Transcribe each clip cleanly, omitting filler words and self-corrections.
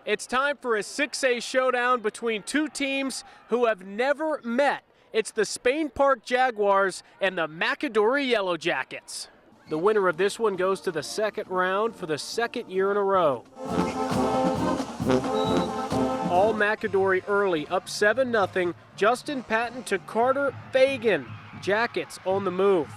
It's time for a 6A showdown between two teams who have never met. It's the Spain Park Jaguars and the Macadory Yellow Jackets. The winner of this one goes to the second round for the second year in a row. All Macadory early, up 7-0. Justin Patton to Carter Fagan. Jackets on the move.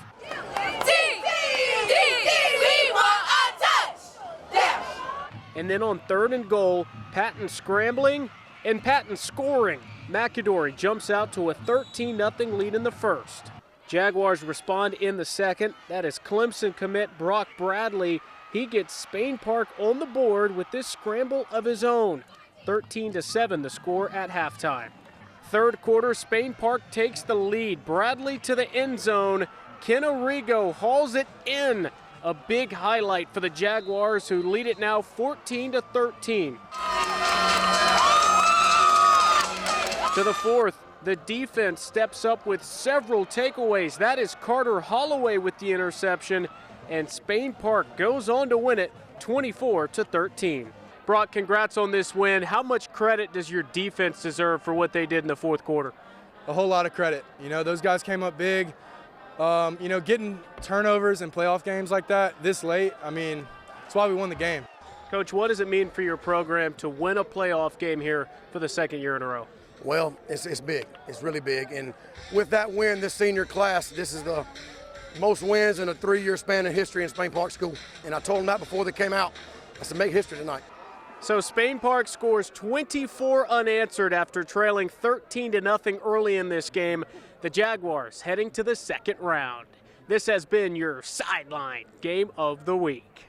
And then on 3rd and goal, Patton scrambling and Patton scoring. Macadory jumps out to a 13-0 lead in the first. Jaguars respond in the second. That is Clemson commit Brock Bradley. He gets Spain Park on the board with this scramble of his own. 13-7 the score at halftime. Third quarter, Spain Park takes the lead. Bradley to the end zone. Ken Origo hauls it in. A big highlight for the Jaguars, who lead it now 14-13. To the fourth, the defense steps up with several takeaways. That is Carter Holloway with the interception, and Spain Park goes on to win it 24-13. Brock, congrats on this win. How much credit does your defense deserve for what they did in the fourth quarter? A whole lot of credit. You know, those guys came up big. Getting turnovers in playoff games like that this late, that's why we won the game. Coach, what does it mean for your program to win a playoff game here for the second year in a row? Well, it's big. It's really big. And with that win, this senior class, this is the most wins in a 3-year span in history in Spain Park School. And I told them that before they came out. I said, make history tonight. So Spain Park scores 24 unanswered after trailing 13-0 early in this game. The Jaguars heading to the second round. This has been your Sideline Game of the Week.